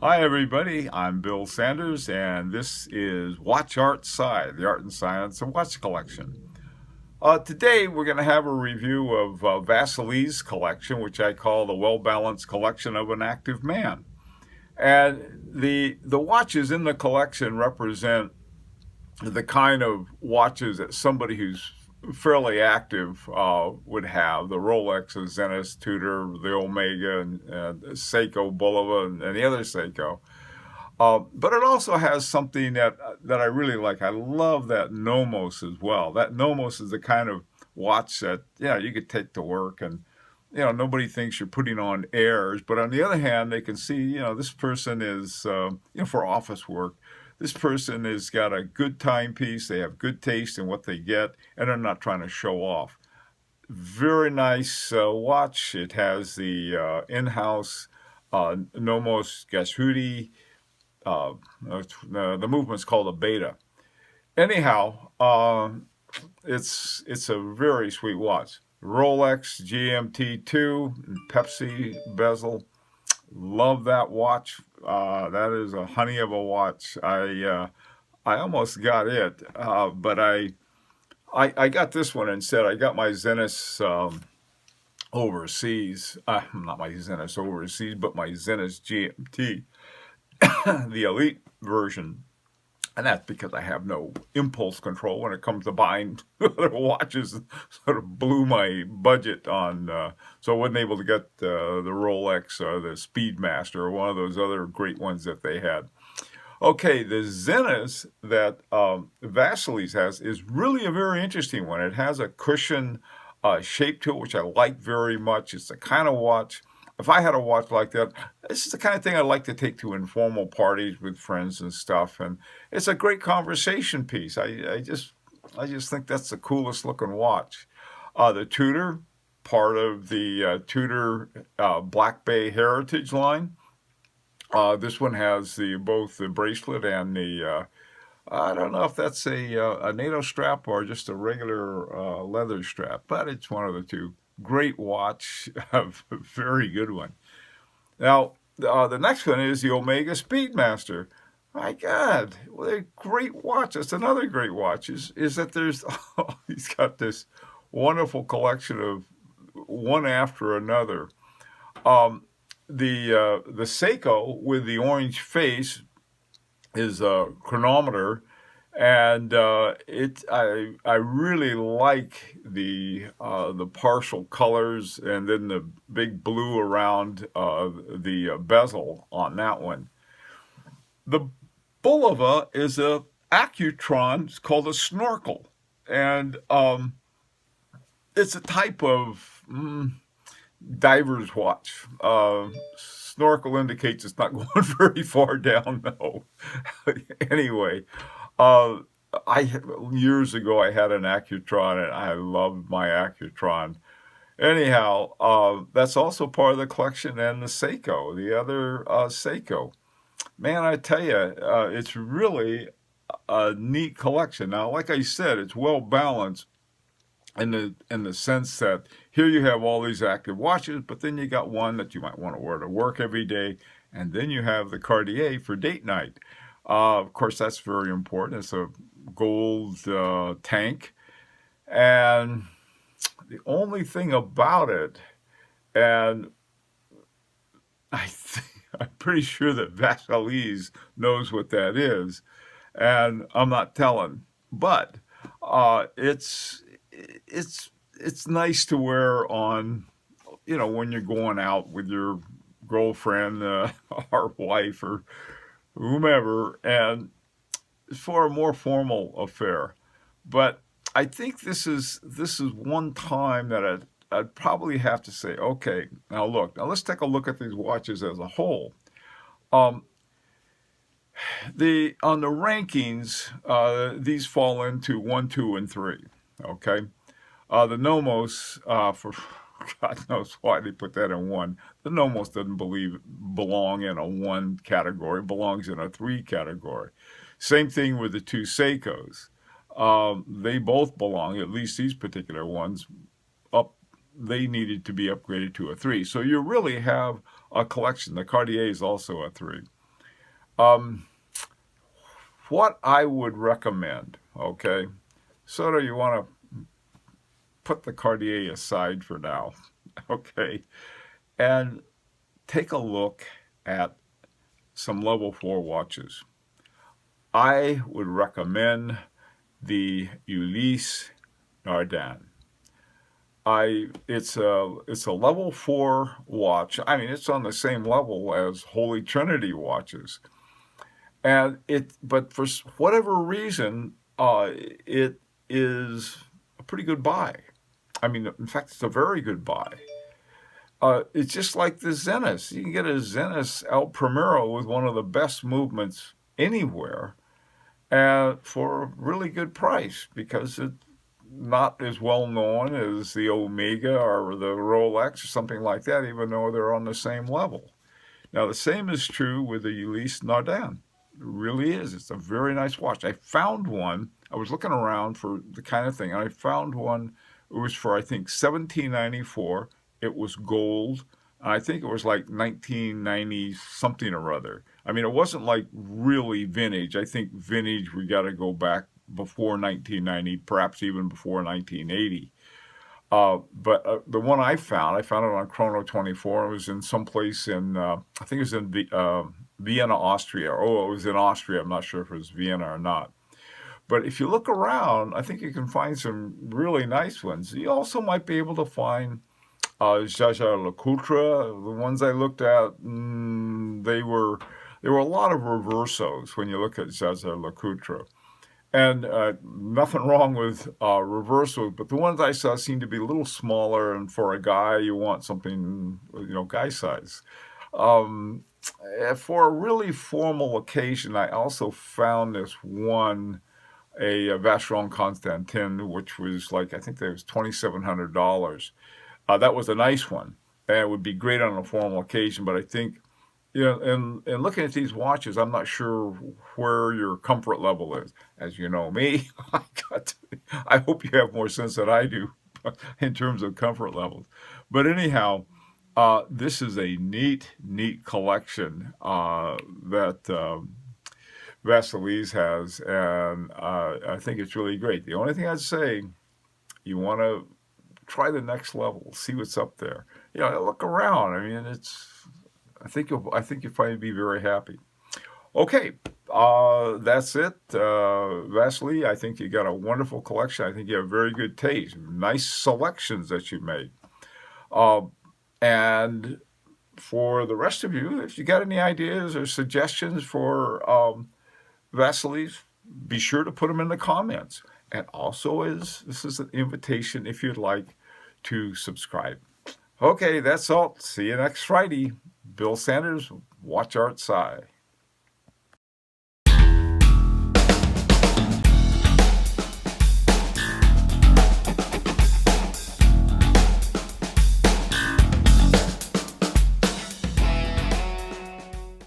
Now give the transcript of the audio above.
Hi, everybody. I'm Bill Sanders, and this is WatchArtSci, the art and science of watch collection. Today, we're going to have a review of Vasily's collection, which I call the well-balanced collection of an active man. And the watches in the collection represent the kind of watches that somebody who's fairly active would have. The Rolex, the Zenith, Tudor, the Omega, and Seiko Bulova, and the other Seiko. But it also has something that I really like. I love that Nomos as well. That Nomos is the kind of watch that you could take to work, and nobody thinks you're putting on airs. But on the other hand, they can see this person is for office work. This person has got a good timepiece. They have good taste in what they get, and they're not trying to show off. Very nice watch. It has the in-house Nomos Gashuti. The movement's called a beta. Anyhow, it's a very sweet watch. Rolex GMT2 Pepsi bezel. Love that watch. That is a honey of a watch. I almost got it, but I got this one instead. I got my Zenith overseas. Not my Zenith overseas, but my Zenith GMT, the elite version. And that's because I have no impulse control when it comes to buying other watches. Sort of blew my budget on, so I wasn't able to get the Rolex or the Speedmaster or one of those other great ones that they had. Okay, the Zenith that Vasily's has is really a very interesting one. It has a cushion shape to it, which I like very much. It's the kind of watch, if I had a watch like that, this is the kind of thing I'd like to take to informal parties with friends and stuff. And it's a great conversation piece. I just think that's the coolest looking watch. The Tudor, part of the Tudor Black Bay Heritage line. This one has both the bracelet and the I don't know if that's a NATO strap or just a regular leather strap, but it's one of the two. Great watch, a very good one. Now, the next one is the Omega Speedmaster. My God, what a great watch! That's another great watch. Is that there's he's got this wonderful collection of one after another. Um, the Seiko with the orange face is a chronometer, and I really like the partial colors and then the big blue around the bezel on that one. The Bulova is a Accutron. It's called a snorkel, and it's a type of diver's watch. Snorkel indicates it's not going very far down, though. Anyway, uh, I years ago I had an Accutron and I loved my Accutron. Anyhow, that's also part of the collection, and the Seiko, the other Seiko. Man, I tell you, it's really a neat collection. Now, like I said, it's well balanced in the sense that here you have all these active watches, but then you got one that you might want to wear to work every day, and then you have the Cartier for date night. Of course, that's very important. It's a gold tank, and the only thing about it, and I'm pretty sure that Vaselis knows what that is, and I'm not telling, but it's nice to wear on, when you're going out with your girlfriend, or wife, or whomever, and for a more formal affair. But I think this is one time that I'd probably have to say, okay, now look, now let's take a look at these watches as a whole. Um, the on the rankings, these fall into one, two, and three. Okay, the Nomos, for God knows why they put that in one. The Nomos doesn't belong in a one category; belongs in a three category. Same thing with the two Seikos. They both belong, at least these particular ones, up. They needed to be upgraded to a three. So you really have a collection. The Cartier is also a three. Um, what I would recommend, okay, so you want to put the Cartier aside for now, okay, and take a look at some level 4 watches. I would recommend the Ulysse Nardin. It's a level 4 watch. I mean, it's on the same level as Holy Trinity watches, and but for whatever reason, it is a pretty good buy. I mean, in fact, it's a very good buy. It's just like the Zenith. You can get a Zenith El Primero with one of the best movements anywhere, and for a really good price because it's not as well known as the Omega or the Rolex or something like that, even though they're on the same level. Now, the same is true with the Ulysse Nardin. It really is. It's a very nice watch. I found one. I was looking around for the kind of thing, and I found one. It was for, I think, 1794. It was gold. I think it was like 1990 something or other. I mean, it wasn't like really vintage. I think vintage, we got to go back before 1990, perhaps even before 1980. But the one I found it on Chrono 24. It was in some place in, I think it was in Vienna, Austria. Oh, it was in Austria. I'm not sure if it was Vienna or not. But if you look around, I think you can find some really nice ones. You also might be able to find Jaeger-LeCoultre. The ones I looked at, there were a lot of reversos when you look at Jaeger-LeCoultre. And nothing wrong with reversals, but the ones I saw seemed to be a little smaller, and for a guy, you want something, guy size. Um, for a really formal occasion, I also found this one, a Vacheron Constantin, which was like, I think that was $2,700. That was a nice one, and it would be great on a formal occasion, but I think, and looking at these watches, I'm not sure where your comfort level is. As you know me, I hope you have more sense than I do in terms of comfort levels. But anyhow, this is a neat collection that Vasilise has, and I think it's really great. The only thing I'd say, you want to try the next level, see what's up there. Look around. I mean, I think you'll find it be very happy. Okay, that's it, Vasily. I think you got a wonderful collection. I think you have very good taste. Nice selections that you made. And for the rest of you, if you got any ideas or suggestions for Vasily's, be sure to put them in the comments. And also, this is an invitation, if you'd like, to subscribe. Okay, that's all. See you next Friday. Bill Sanders, WatchArtSci.